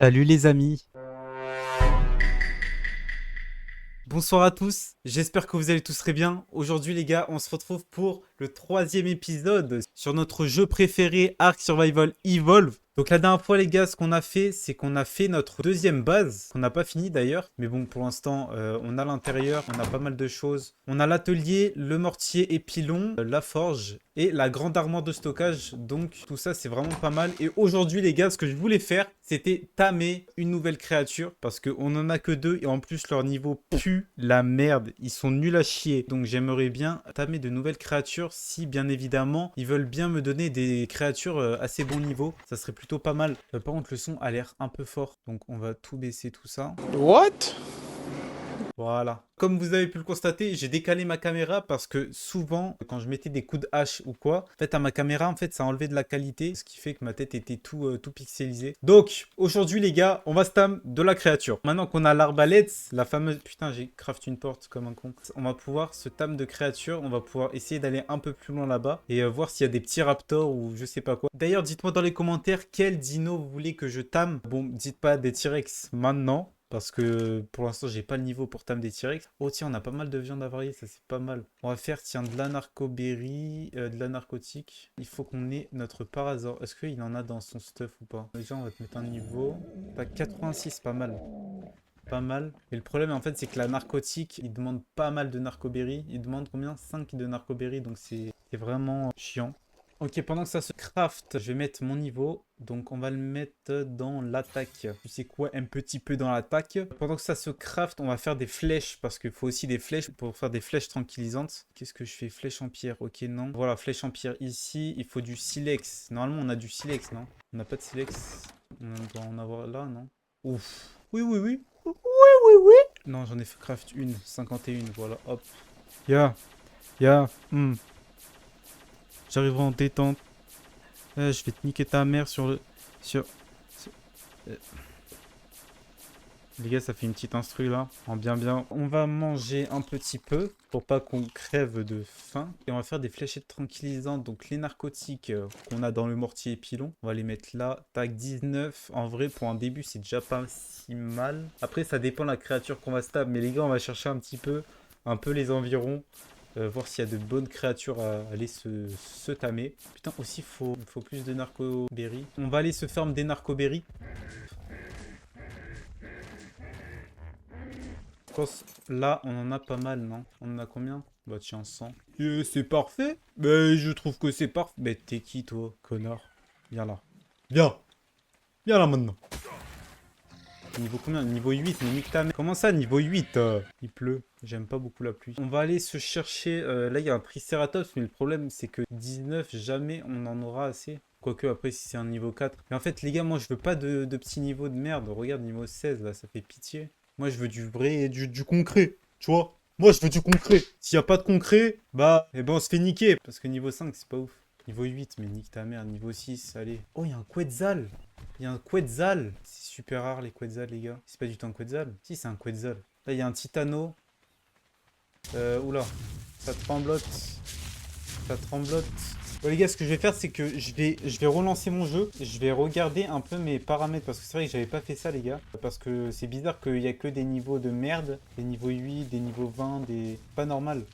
Salut les amis, bonsoir à tous, j'espère que vous allez tous très bien. Aujourd'hui les gars, on se retrouve pour le troisième épisode sur notre jeu préféré Ark Survival Evolve. Donc la dernière fois les gars, ce qu'on a fait, c'est qu'on a fait notre deuxième base, qu'on n'a pas fini d'ailleurs. Mais bon, pour l'instant, on a l'intérieur, on a pas mal de choses. On a l'atelier, le mortier et pilon, la forge et la grande armoire de stockage. Donc tout ça, c'est vraiment pas mal. Et aujourd'hui les gars, ce que je voulais faire, c'était tamer une nouvelle créature. Parce qu'on en a que deux et en plus leur niveau pue la merde. Ils sont nuls à chier. Donc j'aimerais bien tamer de nouvelles créatures si bien évidemment ils veulent bien me donner des créatures assez bon niveau. Ça serait plutôt pas mal. Par contre le son a l'air un peu fort. Donc on va tout baisser tout ça. What? Voilà. Comme vous avez pu le constater, j'ai décalé ma caméra parce que souvent, quand je mettais des coups de hache ou quoi, en fait, à ma caméra, en fait, ça enlevait de la qualité, ce qui fait que ma tête était tout pixelisée. Donc, aujourd'hui, les gars, on va stam de la créature. Maintenant qu'on a l'arbalète, la fameuse... Putain, j'ai craft une porte comme un con. On va pouvoir se tam de créature, on va pouvoir essayer d'aller un peu plus loin là-bas et voir s'il y a des petits raptors ou je sais pas quoi. D'ailleurs, dites-moi dans les commentaires quel dino vous voulez que je tame. Bon, dites pas des T-Rex maintenant. Parce que pour l'instant, j'ai pas le niveau pour tam des T-Rex. Oh tiens, on a pas mal de viande à varier, ça c'est pas mal. On va faire, tiens, de la narcoberry, de la narcotique. Il faut qu'on ait notre parasaur. Est-ce qu'il en a dans son stuff ou pas? Déjà, on va te mettre un niveau. T'as 86, pas mal. Pas mal. Mais le problème, en fait, c'est que la narcotique, il demande pas mal de narcoberry. Il demande combien? 5 de narcoberry, donc c'est vraiment chiant. Ok, pendant que ça se craft, je vais mettre mon niveau. Donc on va le mettre dans l'attaque. Tu sais quoi, un petit peu dans l'attaque. Pendant que ça se craft, on va faire des flèches. Parce qu'il faut aussi des flèches pour faire des flèches tranquillisantes. Qu'est-ce que je fais? Flèche en pierre, ok non. Voilà, flèche en pierre ici. Il faut du silex. Normalement on a du silex, non? On n'a pas de silex. On doit en avoir là, non? Ouf. Oui, oui, oui. Oui, oui, oui. Non, j'en ai fait craft une. 51, voilà, hop. Ya, ya, J'arriverai en détente. Je vais te niquer ta mère sur le... sur- euh, Les gars, ça fait une petite instru là. En bien bien. On va manger un petit peu pour pas qu'on crève de faim. Et on va faire des fléchettes tranquillisantes. Donc les narcotiques qu'on a dans le mortier et pilon. On va les mettre là. Tac 19. En vrai, pour un début, c'est déjà pas si mal. Après, ça dépend de la créature qu'on va stab. Mais les gars, on va chercher un peu les environs. Voir s'il y a de bonnes créatures à aller se tamer. Putain, aussi, faut plus de narcoberry. On va aller se farm des narcoberry. Je pense, là, on en a pas mal, non? On en a combien? Bah tiens, 100. C'est parfait. Mais je trouve que c'est parfait. Mais t'es qui, toi, connard? Viens là. Viens. Viens là, maintenant. Niveau combien? Niveau 8, mais nique ta mère. Comment ça, niveau 8? Il pleut. J'aime pas beaucoup la pluie. On va aller se chercher... là, il y a un Triceratops, mais le problème, c'est que 19, jamais on en aura assez. Quoique, après, si c'est un niveau 4. Mais en fait, les gars, moi, je veux pas de petits niveaux de merde. Regarde, niveau 16, là, ça fait pitié. Moi, je veux du vrai, du concret, tu vois. Moi, je veux du concret. S'il y a pas de concret, bah, eh ben, on se fait niquer. Parce que niveau 5, c'est pas ouf. Niveau 8, mais nique ta mère. Niveau 6, allez. Oh, il y a un Quetzal. Il y a un Quetzal. C'est super rare les Quetzal, les gars. C'est pas du tout un Quetzal. Si, c'est un Quetzal. Là, il y a un Titano. Oula. Ça tremblote. Ça tremblote. Bon, les gars, ce que je vais faire, c'est que je vais relancer mon jeu. Je vais regarder un peu mes paramètres. Parce que c'est vrai que j'avais pas fait ça, les gars. Parce que c'est bizarre qu'il y a que des niveaux de merde. Des niveaux 8, des niveaux 20, des... Pas normal.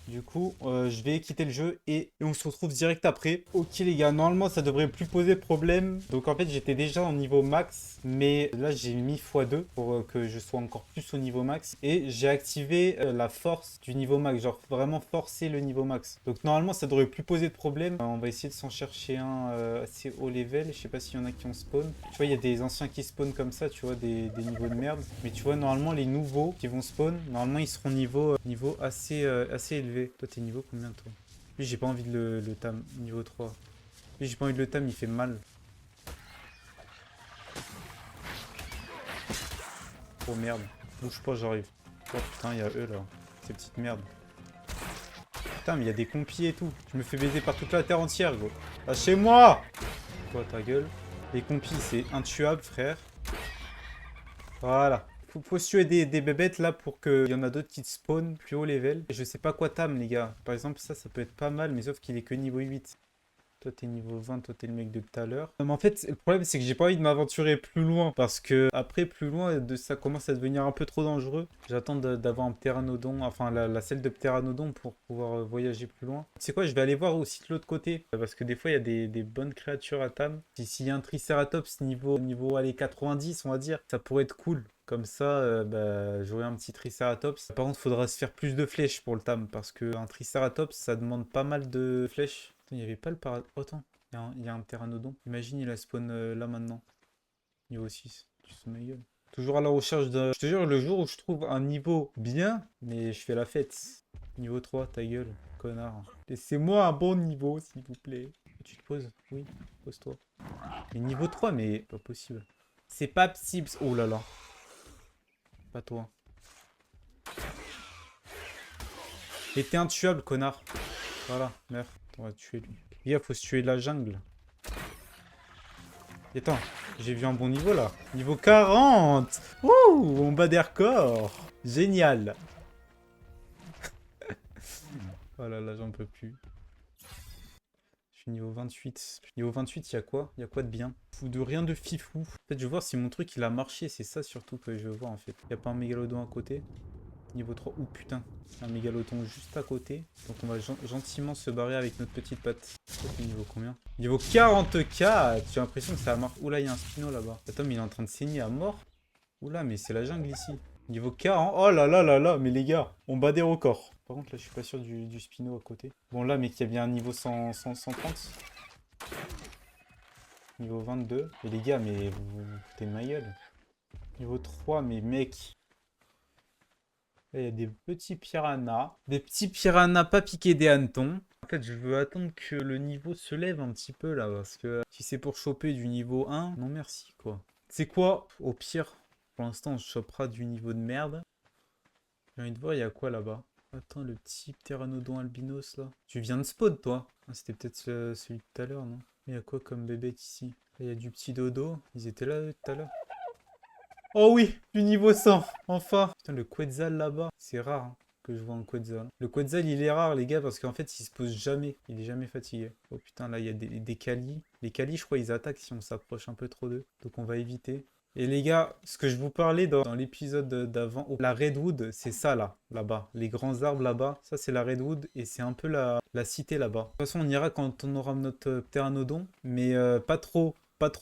Du coup, je vais quitter le jeu et on se retrouve direct après. Ok les gars, normalement ça devrait plus poser problème. Donc en fait j'étais déjà au niveau max, mais là j'ai mis x2 pour que je sois encore plus au niveau max. Et j'ai activé la force du niveau max, genre vraiment forcer le niveau max. Donc normalement ça devrait plus poser de problème. On va essayer de s'en chercher un assez haut level. Je sais pas s'il y en a qui ont spawn. Tu vois, il y a des anciens qui spawnent comme ça, tu vois, des niveaux de merde. Mais tu vois, normalement les nouveaux qui vont spawn, normalement ils seront niveau assez élevé. Toi, t'es niveau combien, toi? Lui, j'ai pas envie de le tam. Niveau 3. Lui, j'ai pas envie de le tam, il fait mal. Oh merde. Bouge pas, j'arrive. Oh putain, il y a eux là. Ces petites merdes. Putain, mais il y a des compis et tout. Je me fais baiser par toute la terre entière, gros. Lâchez-moi! Toi, ta gueule. Les compis, c'est intuable, frère. Voilà. Faut se tuer des bébêtes là pour qu'il y en a d'autres qui spawn plus haut level. Et je sais pas quoi tam, les gars. Par exemple, ça peut être pas mal, mais sauf qu'il est que niveau 8. Toi, t'es niveau 20, toi, t'es le mec de tout à l'heure. Non, mais en fait, le problème, c'est que j'ai pas envie de m'aventurer plus loin. Parce que après, plus loin, ça commence à devenir un peu trop dangereux. J'attends d'avoir un pteranodon, enfin la selle de pteranodon pour pouvoir voyager plus loin. Tu sais quoi, je vais aller voir aussi de l'autre côté. Parce que des fois, il y a des bonnes créatures à Tam. S'il y a un Triceratops niveau allez, 90, on va dire, ça pourrait être cool. Comme ça, bah, j'aurai un petit Triceratops. Par contre, il faudra se faire plus de flèches pour le Tam. Parce qu'un Triceratops, ça demande pas mal de flèches. Il n'y avait pas le para... Oh, attends, il y a un pteranodon. Imagine, il a spawn là maintenant. Niveau 6. Tu te fous de ma gueule. Toujours à la recherche de... Je te jure, le jour où je trouve un niveau bien, mais je fais la fête. Niveau 3, ta gueule, connard. Laissez-moi un bon niveau, s'il vous plaît. Tu te poses? Oui, pose-toi. Mais niveau 3, mais pas possible. C'est pas possible. Oh là là. Pas toi. Et t'es intuable, connard. Voilà, meurs. On va tuer lui. Les gars, faut se tuer de la jungle. Et attends, j'ai vu un bon niveau là. Niveau 40. Ouh, on bat des records. Génial. Oh là là, j'en peux plus. Je suis niveau 28. Niveau 28, il y a quoi? Il y a quoi de bien? De rien de fifou. En fait, je veux voir si mon truc il a marché. C'est ça surtout que je veux voir en fait. Il n'y a pas un mégalodon à côté? Niveau 3. Ouh putain. Un mégalodon juste à côté. Donc on va gentiment se barrer avec notre petite patte. Niveau combien? Niveau 44. J'ai l'impression que ça a marché. Oula, il y a un spino là-bas. Attends, mais il est en train de saigner à mort. Oula, mais c'est la jungle ici. Niveau 40. Oh là là là là. Mais les gars, on bat des records. Par contre, là, je suis pas sûr du spino à côté. Bon, là, mais qu'il y a bien un niveau 130. Niveau 22. Mais les gars, mais vous foutez de ma gueule. Niveau 3, mais mec. Là, il y a des petits piranhas. Des petits piranhas pas piqués des hannetons. En fait, je veux attendre que le niveau se lève un petit peu là. Parce que si c'est pour choper du niveau 1, non merci quoi. C'est quoi? Au pire, pour l'instant, on chopera du niveau de merde. J'ai envie de voir, il y a quoi là-bas? Attends, le petit pteranodon albinos là. Tu viens de spawn toi? Ah, c'était peut-être celui de tout à l'heure, non? Il y a quoi comme bébête ici? Là, il y a du petit dodo. Ils étaient là tout à l'heure. Oh oui, du niveau 100, enfin. Putain, le Quetzal là-bas, c'est rare hein, que je vois un Quetzal. Le Quetzal, il est rare, les gars, parce qu'en fait, il se pose jamais. Il est jamais fatigué. Oh putain, là, il y a des Kalis. Les Kalis, je crois, ils attaquent si on s'approche un peu trop d'eux. Donc, on va éviter. Et les gars, ce que je vous parlais dans l'épisode d'avant, oh, la Redwood, c'est ça là, là-bas. Les grands arbres là-bas, ça c'est la Redwood et c'est un peu la cité là-bas. De toute façon, on ira quand on aura notre pteranodon, mais pas trop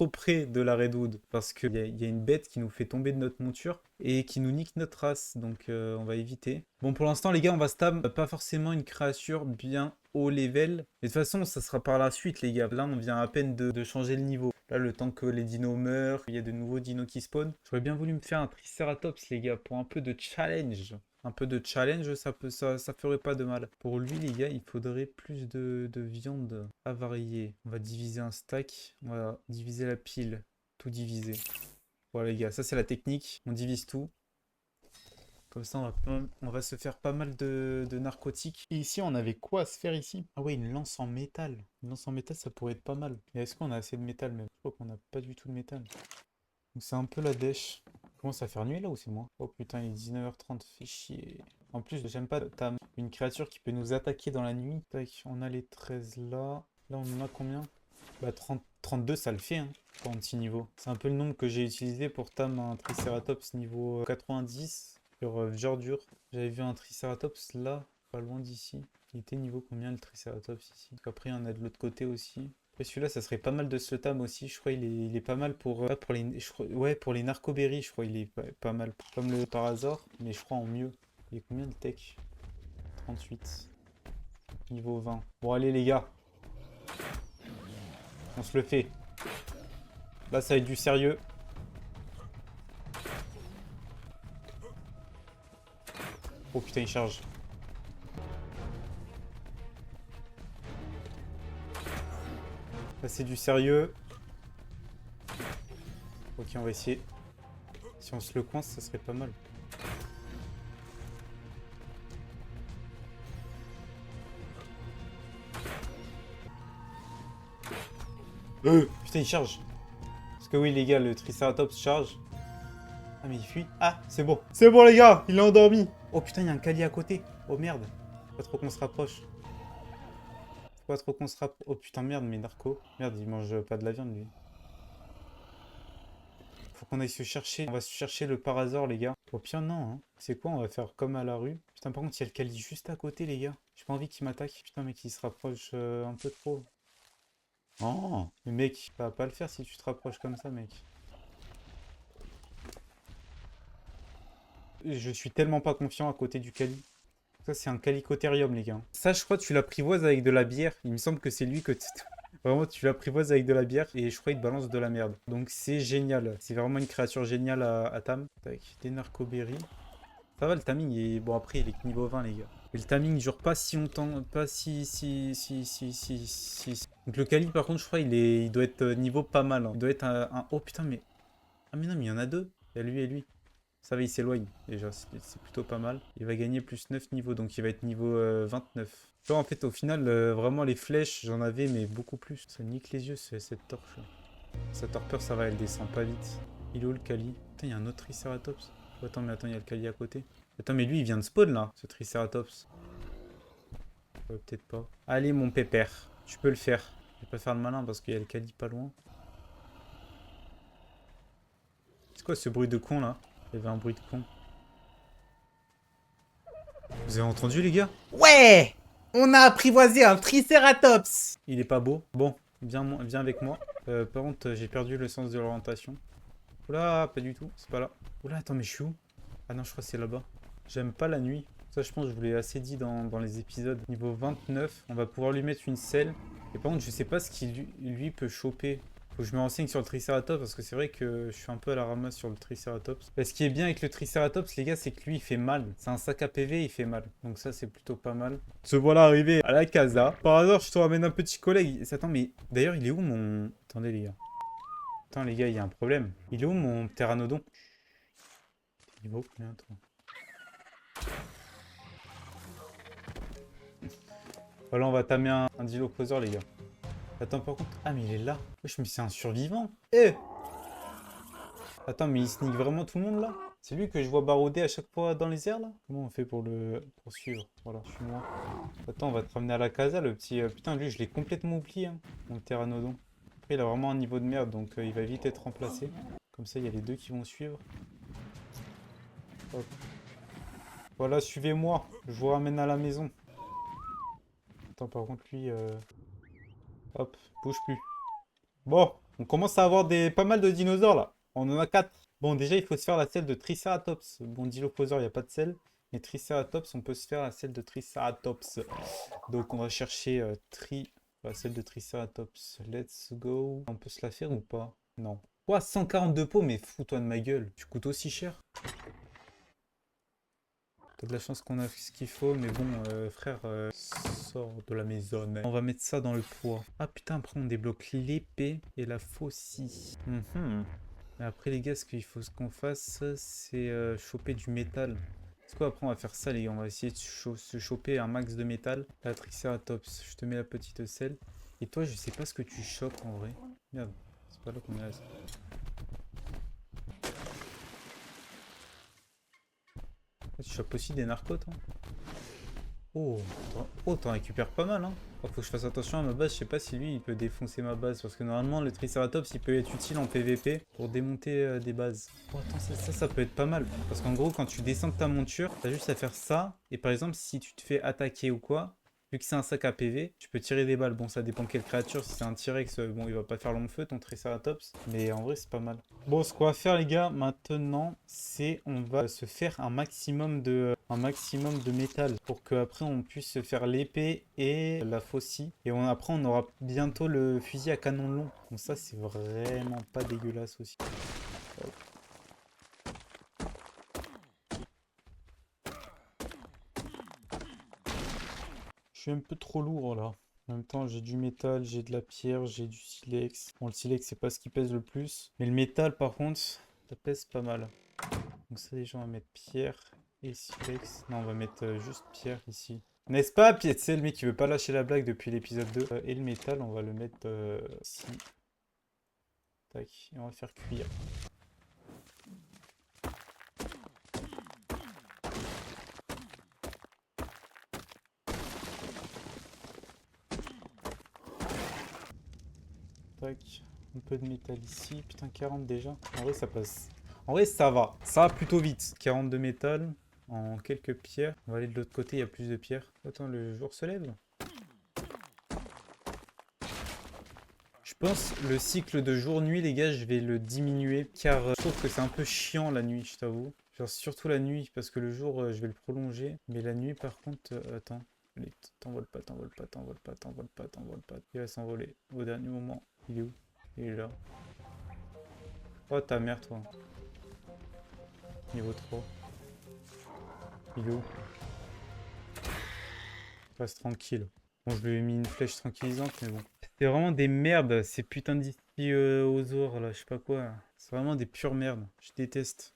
près de la Redwood parce qu'il y a une bête qui nous fait tomber de notre monture et qui nous nique notre race, donc on va éviter. Bon, pour l'instant, les gars, on va stab pas forcément une créature bien haut level. Mais de toute façon, ça sera par la suite, les gars. Là, on vient à peine de changer le niveau. Là, le temps que les dinos meurent, il y a de nouveaux dinos qui spawnent. J'aurais bien voulu me faire un Triceratops, les gars, pour un peu de challenge. Un peu de challenge, ça ferait pas de mal. Pour lui, les gars, il faudrait plus de viande avariée. On va diviser un stack. On va diviser la pile. Tout diviser. Voilà, les gars, ça c'est la technique. On divise tout. Comme ça, on va se faire pas mal de narcotiques. Et ici, on avait quoi à se faire ici? Ah ouais, une lance en métal. Une lance en métal, ça pourrait être pas mal. Mais est-ce qu'on a assez de métal même? Je crois qu'on n'a pas du tout de métal. Donc c'est un peu la dèche. Commence à faire nuit là ou c'est moi? Oh putain, il est 19h30, fait chier. En plus, j'aime pas Tam. Une créature qui peut nous attaquer dans la nuit. Tac, on a les 13 là. Là, on en a combien? Bah 32, ça le fait, hein, pour un petit niveau. C'est un peu le nombre que j'ai utilisé pour Tam un Triceratops niveau 90 sur Verdure. J'avais vu un Triceratops là, pas loin d'ici. Il était niveau combien le Triceratops ici? Après, il y en a de l'autre côté aussi. Après celui-là, ça serait pas mal de ce Tam aussi. Je crois il est pas mal pour, pour les, ouais, pour les narcoberries. Je crois il est pas mal. Comme le par hasard, mais je crois en mieux. Il est combien de tech? 38. Niveau 20. Bon, allez les gars. On se le fait. Là, ça va être du sérieux. Oh putain, il charge. Là, c'est du sérieux. Ok, on va essayer. Si on se le coince, ça serait pas mal. Putain, il charge. Parce que oui, les gars, le Triceratops charge. Ah, mais il fuit. Ah, c'est bon. C'est bon, les gars, il est endormi. Oh putain, il y a un Kali à côté. Oh merde. Pas trop qu'on se rapproche. Faut pas trop qu'on se rapproche. Oh putain, merde, mais narco. Merde, il mange pas de la viande, lui. Faut qu'on aille se chercher. On va se chercher le Parazor, les gars. Au pire, non, hein. C'est quoi? On va faire comme à la rue. Putain, par contre, il y a le Kali juste à côté, les gars. J'ai pas envie qu'il m'attaque. Putain, mec, il se rapproche un peu trop. Oh, mais mec, ça va pas le faire si tu te rapproches comme ça, mec. Je suis tellement pas confiant à côté du Kali. Ça, c'est un Calicotérium, les gars. Ça, je crois que tu l'apprivoises avec de la bière. Il me semble que c'est lui que... Vraiment, tu l'apprivoises avec de la bière et je crois qu'il te balance de la merde. Donc, c'est génial. C'est vraiment une créature géniale à Tam. Tac, des narcoberries. Ça va, le timing est... Bon, après, il est que niveau 20, les gars. Et le timing dure pas si longtemps... Pas si. Donc, le Kali, par contre, je crois, il doit être niveau pas mal, hein. Il doit être un... Oh, putain, mais... Ah, mais non, mais il y en a deux. Il y a lui et lui. Ça va, il s'éloigne. Déjà, c'est plutôt pas mal. Il va gagner plus 9 niveaux, donc il va être niveau 29. Tu vois, en fait, au final, vraiment, les flèches, j'en avais, mais beaucoup plus. Ça nique les yeux, cette torche. Sa torpeur, ça va, elle descend pas vite. Il est où le Kali? Putain, il y a un autre Triceratops. Oh, attends, mais attends, il y a le Kali à côté. Attends, mais lui, il vient de spawn, là, ce Triceratops. Peut-être pas. Allez, mon pépère, tu peux le faire. Je vais pas faire le malin, parce qu'il y a le Kali pas loin. C'est quoi ce bruit de con, là? Il y avait un bruit de con. Vous avez entendu, les gars? Ouais! On a apprivoisé un Triceratops! Il est pas beau. Bon, viens avec moi. Par contre, j'ai perdu le sens de l'orientation. Oula, pas du tout, c'est pas là. Oula, attends, mais je suis où? Ah non, je crois que c'est là-bas. J'aime pas la nuit. Ça, je pense que je vous l'ai assez dit dans les épisodes. Niveau 29, on va pouvoir lui mettre une selle. Et par contre, je sais pas ce qu'il lui peut choper. Faut que je me renseigne sur le Triceratops parce que c'est vrai que je suis un peu à la ramasse sur le Triceratops. Ce qui est bien avec le Triceratops, les gars, c'est que lui, il fait mal. C'est un sac à PV, il fait mal. Donc ça, c'est plutôt pas mal. Se voilà arrivé à la casa. Par hasard, je te ramène un petit collègue. Attends, mais d'ailleurs, il est où mon... Attendez, les gars. Attends, les gars, il y a un problème. Il est où mon pteranodon? Il vaut combien, toi? Voilà, on va tamer un dilophosaure, les gars. Attends, par contre... Ah, mais il est là. Wesh, mais c'est un survivant. Eh! Attends, mais il sneak vraiment tout le monde, là? C'est lui que je vois barouder à chaque fois dans les airs, là? Comment on fait pour le poursuivre? Voilà, suis-moi. Attends, on va te ramener à la casa, le petit... Putain, lui, je l'ai complètement oublié, hein, mon pteranodon. Après, il a vraiment un niveau de merde, donc il va vite être remplacé. Comme ça, il y a les deux qui vont suivre. Hop. Voilà, suivez-moi. Je vous ramène à la maison. Attends, par contre, lui... Hop, bouge plus. Bon, on commence à avoir pas mal de dinosaures, là. On en a 4. Bon, déjà, il faut se faire la selle de Triceratops. Bon, Dilophosaure, il n'y a pas de selle. Mais Triceratops, on peut se faire la selle de Triceratops. Donc, on va chercher la selle de Triceratops. Let's go. On peut se la faire ou pas? Non. Quoi, 142 pots? Mais fous-toi de ma gueule. Tu coûtes aussi cher? T'as de la chance qu'on a ce qu'il faut, mais bon, frère, sors de la maison. On va mettre ça dans le poids. Ah putain, après on débloque l'épée et la faucille. Mais après les gars, ce qu'il faut qu'on fasse, c'est choper du métal. C'est quoi, après on va faire ça les gars, on va essayer de se choper un max de métal. La Triceratops, je te mets la petite selle. Et toi, je sais pas ce que tu chopes en vrai. Merde, c'est pas là qu'on est là. Tu chopes aussi des narcos, toi? Oh, t'en récupères pas mal, hein. Oh, faut que je fasse attention à ma base, je sais pas si lui, il peut défoncer ma base. Parce que normalement, le Triceratops, il peut être utile en PVP pour démonter des bases. Oh, attends, ça peut être pas mal. Parce qu'en gros, quand tu descends de ta monture, t'as juste à faire ça. Et par exemple, si tu te fais attaquer ou quoi, vu que c'est un sac à PV, tu peux tirer des balles. Bon, ça dépend de quelle créature. Si c'est un T-Rex, bon, il va pas faire long feu, ton Triceratops. Mais en vrai, c'est pas mal. Bon, ce qu'on va faire, les gars, maintenant, c'est on va se faire un maximum de métal pour qu'après, on puisse se faire l'épée et la faucille. Et après, on aura bientôt le fusil à canon long. Donc ça, c'est vraiment pas dégueulasse aussi. Hop. Je suis un peu trop lourd là. En même temps, j'ai du métal, j'ai de la pierre, j'ai du silex. Bon, le silex, c'est pas ce qui pèse le plus. Mais le métal, par contre, ça pèse pas mal. Donc ça, déjà, on va mettre pierre et silex. Non, on va mettre juste pierre ici. N'est-ce pas, Pietzel, le mec qui veut pas lâcher la blague depuis l'épisode 2. Et le métal, on va le mettre ici. Tac, et on va faire cuire. Tac. Un peu de métal ici. Putain, 40 déjà. En vrai, ça passe. En vrai, ça va. Ça va plutôt vite. 40 de métal en quelques pierres. On va aller de l'autre côté, il y a plus de pierres. Attends, le jour se lève. Je pense le cycle de jour-nuit, les gars, je vais le diminuer. Car je trouve que c'est un peu chiant la nuit, je t'avoue. Genre surtout la nuit, parce que le jour, je vais le prolonger. Mais la nuit, par contre, attends. Allez, t'envoles pas, t'envoles pas, t'envoles pas, t'envoles pas, t'envoles pas. Il va s'envoler au dernier moment. Il est où? Il est là. Oh ta mère, toi. Niveau 3. Il est où? Reste tranquille. Bon, je lui ai mis une flèche tranquillisante, mais bon. C'est vraiment des merdes, ces putains d'ici aux ors, là, je sais pas quoi. C'est vraiment des pures merdes. Je déteste.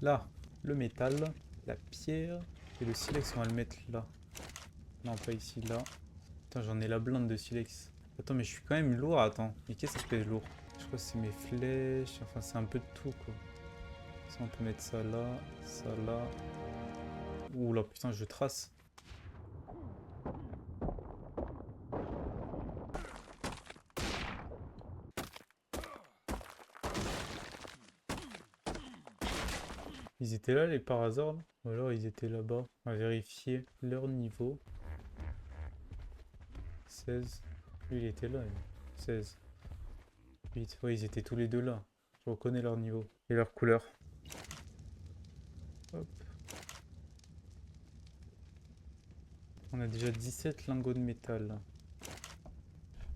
Là, le métal, la pierre et le silex, on va le mettre là. Non, pas ici, là. Putain, j'en ai la blinde de silex. Attends, mais je suis quand même lourd, attends. Mais qu'est-ce qui fait lourd? Je crois que c'est mes flèches, enfin, c'est un peu de tout, quoi. Ça, on peut mettre ça là, ça là. Ouh là, putain, je trace. Ils étaient là, les par hasard, là? Ou alors ils étaient là-bas. On va vérifier leur niveau. 16. Lui, il était là. 16. 8. Ouais, ils étaient tous les deux là. Je reconnais leur niveau. Et leur couleur. Hop. On a déjà 17 lingots de métal, là.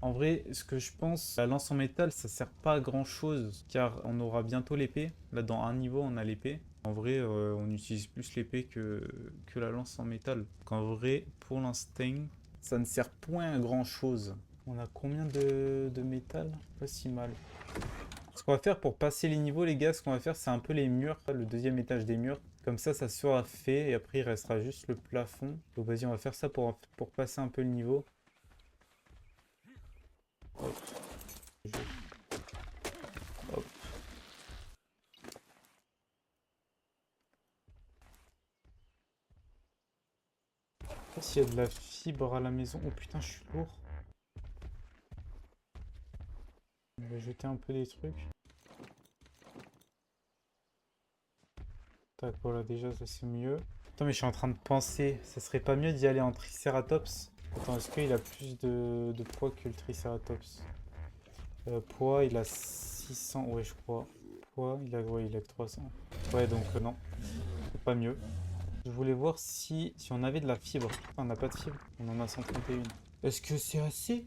En vrai, ce que je pense, la lance en métal, ça sert pas à grand chose, car on aura bientôt l'épée. Là, dans un niveau, on a l'épée. En vrai, on utilise plus l'épée que la lance en métal. Donc, en vrai, pour l'instant, ça ne sert point à grand chose. On a combien de métal? Pas si mal. Ce qu'on va faire pour passer les niveaux, les gars, ce qu'on va faire, c'est un peu les murs, le deuxième étage des murs. Comme ça sera fait, et après, il restera juste le plafond. Donc, vas-y, on va faire ça pour passer un peu le niveau. Hop. Hop. S'il y a de la fibre à la maison. Oh putain, je suis lourd. On va jeter un peu des trucs. Tac, voilà, déjà, ça c'est mieux. Attends, mais je suis en train de penser, ça serait pas mieux d'y aller en Triceratops? Attends, est-ce qu'il a plus de poids que le Triceratops? Poids, il a 600, ouais, je crois. Poids, ouais, il a que 300. Ouais, donc non, c'est pas mieux. Je voulais voir si on avait de la fibre. Ah, on n'a pas de fibre, on en a 131. Est-ce que c'est assez?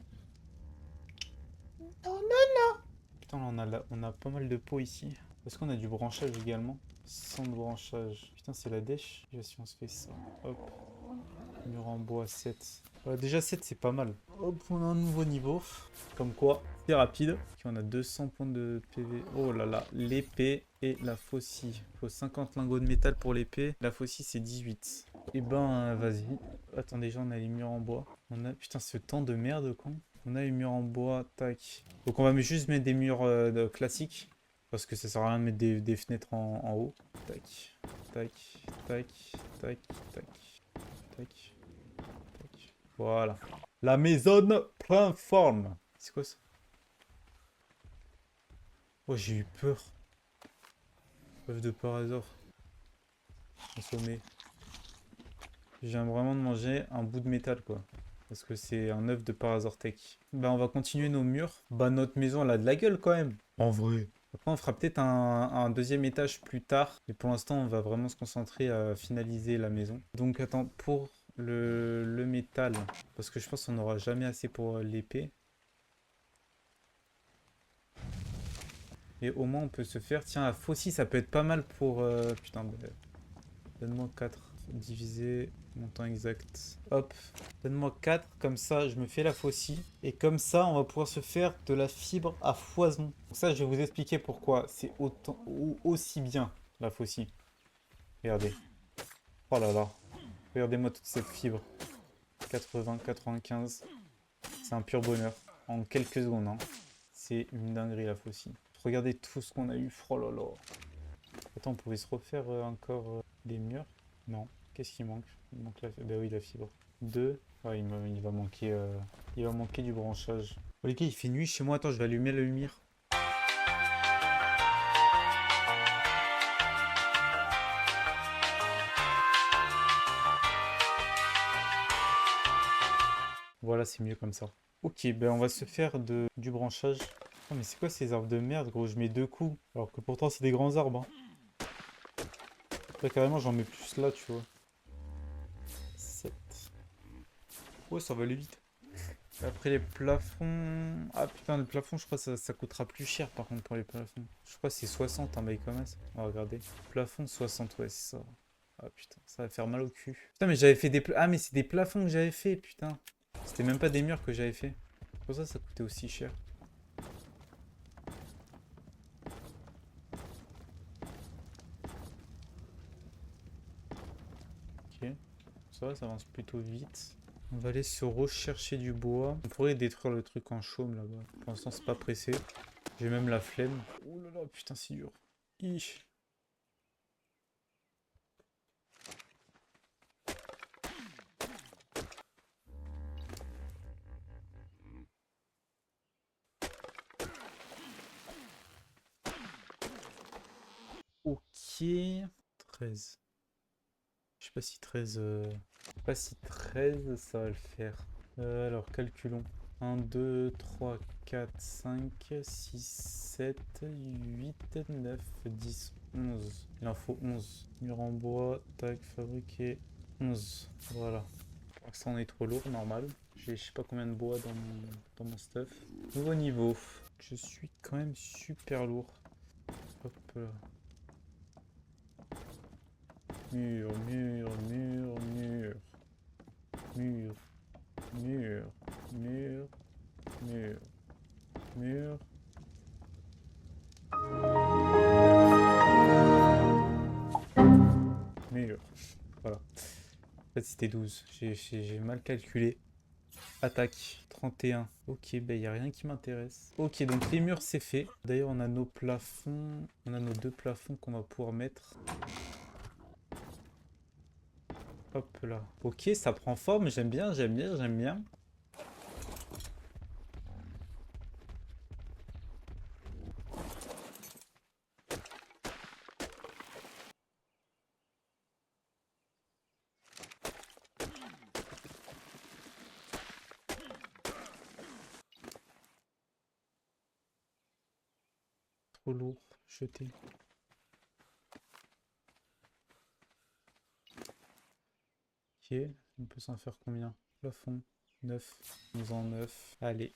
Non, non. Putain, là, on a pas mal de pots ici. Est-ce qu'on a du branchage également? Sans de branchage. Putain, c'est la dèche. Déjà, si on se fait ça. Hop. Mur en bois 7. Déjà 7, c'est pas mal. Hop, on a un nouveau niveau. Comme quoi, c'est rapide. Ok, on a 200 points de PV. Oh là là, l'épée et la faucille. Il faut 50 lingots de métal pour l'épée. La faucille, c'est 18. Et ben, vas-y. Attends, déjà, on a les murs en bois. On a... Putain, ce temps de merde, quoi. On a les murs en bois, tac. Donc on va juste mettre des murs classiques. Parce que ça sert à rien de mettre des fenêtres en haut. Tac, tac, tac, tac, tac, tac, tac. Voilà. La maison prend forme. C'est quoi ça? Oh, j'ai eu peur. Œuf de par hasard. Consommé. Je viens vraiment de manger un bout de métal, quoi. Parce que c'est un œuf de Parasor Tech. Bah, on va continuer nos murs. Bah, notre maison, elle a de la gueule quand même. En vrai. Après, on fera peut-être un deuxième étage plus tard. Mais pour l'instant, on va vraiment se concentrer à finaliser la maison. Donc, attends, pour le métal, parce que je pense qu'on n'aura jamais assez pour l'épée. Et au moins, on peut se faire... Tiens, la faucille, ça peut être pas mal pour... Putain, bah, donne-moi 4. Diviser montant exact. Hop, donne-moi 4. Comme ça, je me fais la faucille. Et comme ça, on va pouvoir se faire de la fibre à foison. Donc ça, je vais vous expliquer pourquoi c'est autant ou aussi bien la faucille. Regardez. Oh là là. Regardez-moi toute cette fibre. 80, 95. C'est un pur bonheur. En quelques secondes. Hein. C'est une dinguerie la faucille. Regardez tout ce qu'on a eu. Oh là là. Attends, on pouvait se refaire encore les murs. Non. Qu'est-ce qui manque? Il manque la... Bah oui, la fibre. 2. Ouais, il va manquer du branchage. Oh, les gars, il fait nuit chez moi. Attends, je vais allumer la lumière. Voilà, c'est mieux comme ça. Ok, ben on va se faire du branchage. Oh, mais c'est quoi ces arbres de merde, gros? Je mets 2 coups. Alors que pourtant, c'est des grands arbres. Hein. Là, carrément, j'en mets plus là, tu vois. 7. Ouais, ça va aller vite. Après, les plafonds. Ah putain, le plafond, je crois que ça coûtera plus cher par contre pour les plafonds. Je crois que c'est 60 un bail comme ça. On va regarder. Plafond 60, ouais, c'est ça. Ah putain, ça va faire mal au cul. Putain, mais j'avais fait Ah, mais c'est des plafonds que j'avais fait, putain. C'était même pas des murs que j'avais fait. C'est pour ça que ça coûtait aussi cher. Ok. Ça avance plutôt vite. On va aller se rechercher du bois. On pourrait détruire le truc en chaume là-bas. Pour l'instant, c'est pas pressé. J'ai même la flemme. Oh là là, putain, c'est dur. Hi. Ok. 13. Je sais pas si 13. Je sais pas si 13 ça va le faire. Alors calculons. 1, 2, 3, 4, 5, 6, 7, 8, 9, 10, 11. Il en faut 11. Mur en bois, tac, fabriqué. 11. Voilà. Pour l'instant on est trop lourd, normal. J'ai je sais pas combien de bois dans mon stuff. Nouveau niveau. Je suis quand même super lourd. Hop là. Mur, mur, mur, mur. Mur, mur, mur, mur, mur. Mur. Voilà. En fait, c'était 12. J'ai mal calculé. Attaque. 31. Ok, ben il n'y a rien qui m'intéresse. Ok, donc les murs, c'est fait. D'ailleurs, on a nos plafonds. On a nos 2 plafonds qu'on va pouvoir mettre. Hop là. Ok, ça prend forme. J'aime bien, j'aime bien, j'aime bien. Trop lourd. Jeter. Ok, on peut s'en faire combien? Plafond. 9. Nous en 9. Allez.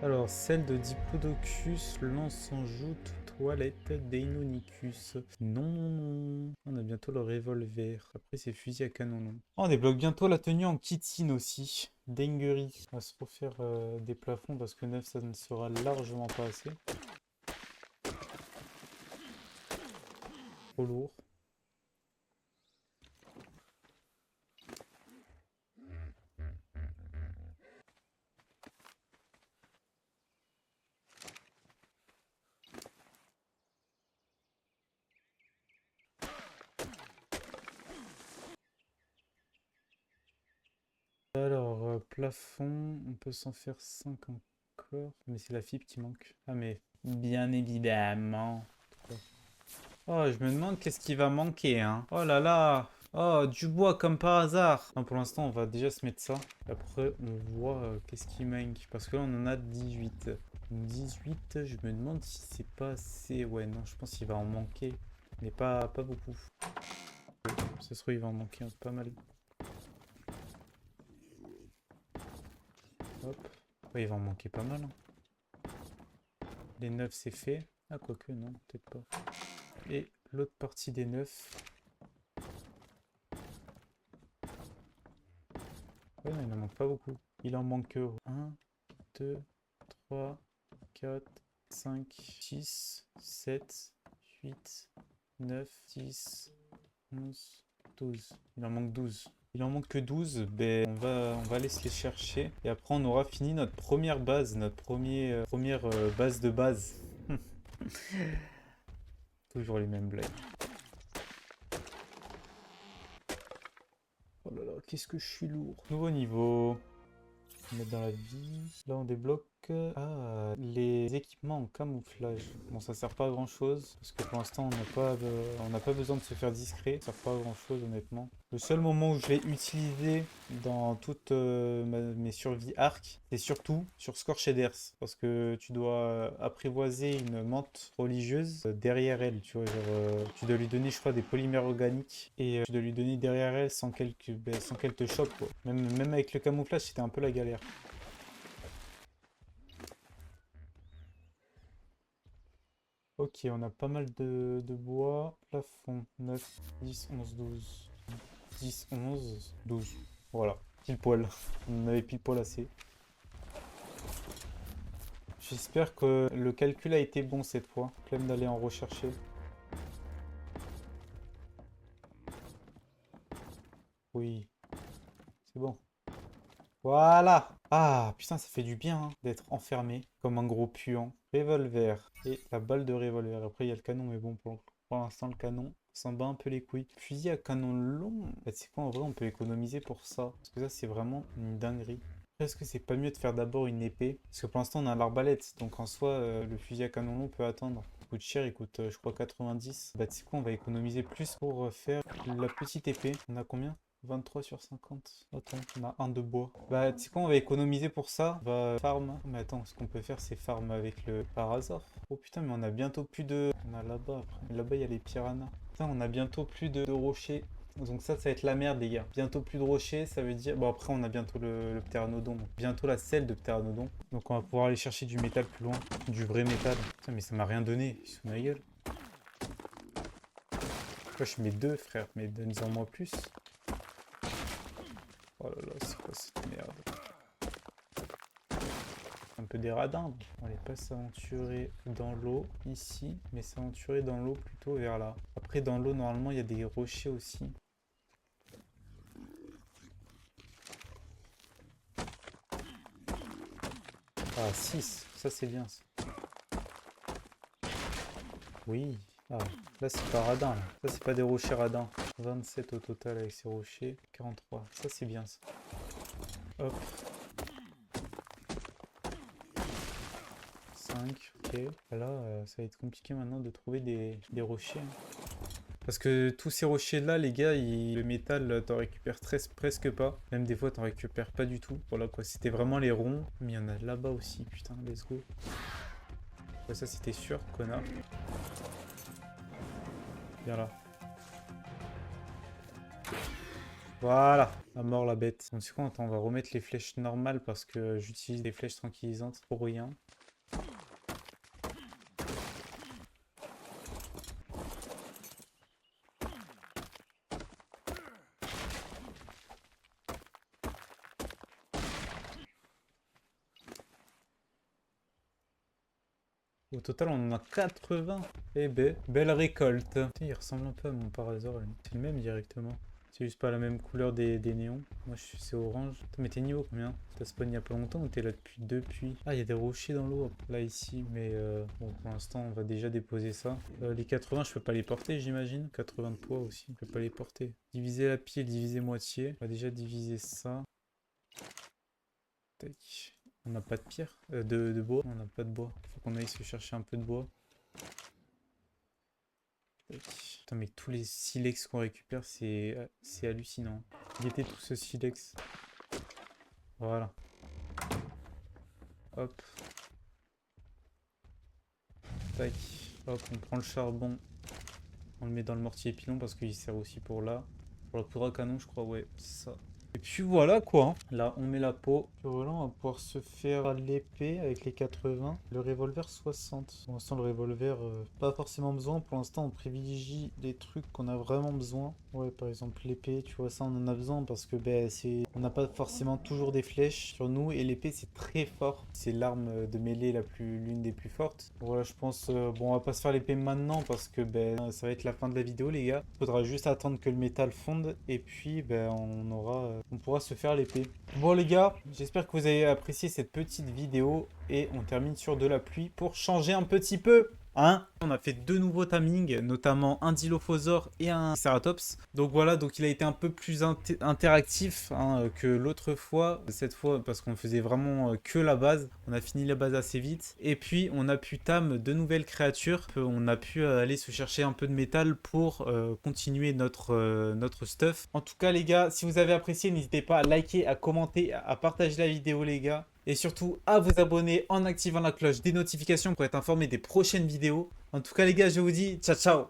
Alors, celle de Diplodocus, lance en joute, toilette, Deinonychus. Non, non, non. On a bientôt le revolver. Après, c'est fusil à canon, non. Oh, on débloque bientôt la tenue en kitine aussi. Dinguerie. On va se refaire des plafonds parce que 9, ça ne sera largement pas assez. Trop lourd. Alors, plafond, on peut s'en faire 5 encore. Mais c'est la fibre qui manque. Ah, mais bien évidemment. Oh, je me demande qu'est-ce qui va manquer, hein. Oh là là. Oh, du bois comme par hasard. Non, pour l'instant, on va déjà se mettre ça. Après, on voit qu'est-ce qui manque. Parce que là, on en a 18. 18, je me demande si c'est pas assez. Ouais, non, je pense qu'il va en manquer. Mais pas beaucoup. Ça se trouve, il va en manquer pas mal. Hop. Ouais, il va en manquer pas mal. Hein. Les 9, c'est fait. Ah, quoique, non, peut-être pas. Et l'autre partie des 9. Ouais, non, il en manque pas beaucoup. Il en manque 1, 2, 3, 4, 5, 6, 7, 8, 9, 10, 11, 12. Il en manque 12. Il en manque que 12. Ben, on va aller se les chercher. Et après, on aura fini notre première base. Notre première base de base. Toujours les mêmes blagues. Oh là là, qu'est-ce que je suis lourd. Nouveau niveau. Mettre dans la vie. Là, on débloque les équipements en camouflage. Bon, ça sert pas à grand chose parce que pour l'instant, on n'a pas besoin de se faire discret. Ça sert pas à grand chose, honnêtement. Le seul moment où je l'ai utilisé dans toutes mes survies arc, c'est surtout sur Scorched Earth parce que tu dois apprivoiser une menthe religieuse derrière elle. Tu vois, genre, tu dois lui donner, je crois, des polymères organiques et tu dois lui donner derrière elle sans qu'elle te chope, quoi. Même avec le camouflage, c'était un peu la galère. Ok, on a pas mal de bois. Plafond 9, 10, 11, 12. 10, 11, 12. Voilà, pile poil. On en avait pile poil assez. J'espère que le calcul a été bon cette fois. Flemme d'aller en rechercher. Oui, c'est bon. Voilà! Ah, putain, ça fait du bien hein, d'être enfermé comme un gros puant. Revolver. Et la balle de revolver. Après, il y a le canon, mais bon, pour l'instant, le canon, on s'en bat un peu les couilles. Fusil à canon long. Bah, c'est quoi, en vrai, on peut économiser pour ça. Parce que ça, c'est vraiment une dinguerie. Est-ce que c'est pas mieux de faire d'abord une épée? Parce que pour l'instant, on a l'arbalète. Donc, en soi, le fusil à canon long peut attendre. Il coûte cher, il coûte, je crois, 90. Bah, tu sais quoi, on va économiser plus pour faire la petite épée. On a combien? 23 sur 50. Attends, on a un de bois. Bah, tu sais quoi, on va économiser pour ça. On va farm. Mais attends, ce qu'on peut faire, c'est farm avec le par hasard. Oh putain, mais on a bientôt plus de... On a là-bas après. Là-bas, il y a les piranhas. Putain, on a bientôt plus de rochers. Donc ça va être la merde, les gars. Bientôt plus de rochers, ça veut dire... Bon, après, on a bientôt le pteranodon. Donc, bientôt la selle de pteranodon. Donc on va pouvoir aller chercher du métal plus loin. Du vrai métal. Putain, mais ça m'a rien donné. Sous ma gueule. Moi, je mets deux, frère. Mais donne-en moi plus. Oh là là, c'est quoi cette merde? Un peu des radins. On va pas s'aventurer dans l'eau ici, mais s'aventurer dans l'eau plutôt vers là. Après, dans l'eau, normalement, il y a des rochers aussi. Ah, 6. Ça, c'est bien, ça. Oui. Ah, là, c'est pas radin, là. Ça, c'est pas des rochers radins. 27 au total avec ces rochers. 43. Ça, c'est bien, ça. Hop. 5. Ok. Là, ça va être compliqué maintenant de trouver des rochers, hein. Parce que tous ces rochers-là, les gars, le métal, t'en récupères presque pas. Même des fois, t'en récupères pas du tout. Voilà quoi, c'était vraiment les ronds. Mais il y en a là-bas aussi, putain, let's go. Ouais, ça, c'était sûr, connard. Viens là. Voilà, à mort la bête. Donc c'est quoi, attends, on va remettre les flèches normales parce que j'utilise des flèches tranquillisantes pour rien. Au total, on en a 80. Eh ben, belle récolte. Putain, il ressemble un peu à mon Parasaur. C'est le même directement. C'est juste pas la même couleur des néons. Moi, c'est orange. Attends, mais t'es niveau combien? T'as spawn il y a pas longtemps ou t'es là depuis? Ah, il y a des rochers dans l'eau, là, ici. Mais bon, pour l'instant, on va déjà déposer ça. Les 80, je peux pas les porter, j'imagine. 80 de poids aussi, je peux pas les porter. Diviser la pile, diviser moitié. On va déjà diviser ça. Tac. On n'a pas de pierre, de bois. On n'a pas de bois. Faut qu'on aille se chercher un peu de bois. Tac. Putain, mais tous les silex qu'on récupère, c'est hallucinant. Guettez tout ce silex. Voilà. Hop. Tac. Hop, on prend le charbon. On le met dans le mortier pilon parce qu'il sert aussi pour là. Pour la poudre à canon, je crois, ouais, c'est ça. Et puis voilà quoi, hein. Là on met la peau. Puis voilà, on va pouvoir se faire l'épée avec les 80. Le revolver 60. Pour l'instant le revolver, pas forcément besoin. Pour l'instant on privilégie les trucs qu'on a vraiment besoin. Ouais, par exemple l'épée, tu vois, ça on en a besoin parce que ben, on n'a pas forcément toujours des flèches sur nous. Et l'épée c'est très fort. C'est l'arme de mêlée l'une des plus fortes. Voilà, je pense, bon on va pas se faire l'épée maintenant parce que ben, ça va être la fin de la vidéo les gars. Faudra juste attendre que le métal fonde et puis ben, on pourra se faire l'épée. Bon les gars, j'espère que vous avez apprécié cette petite vidéo et on termine sur de la pluie pour changer un petit peu. Hein? On a fait 2 nouveaux tamings, notamment un Dilophosaure et un Ceratops. Donc voilà, donc il a été un peu plus interactif hein, que l'autre fois. Cette fois, parce qu'on faisait vraiment que la base. On a fini la base assez vite. Et puis, on a pu tam 2 nouvelles créatures. On a pu aller se chercher un peu de métal pour continuer notre stuff. En tout cas, les gars, si vous avez apprécié, n'hésitez pas à liker, à commenter, à partager la vidéo, les gars. Et surtout, à vous abonner en activant la cloche des notifications pour être informé des prochaines vidéos. En tout cas, les gars, je vous dis ciao, ciao!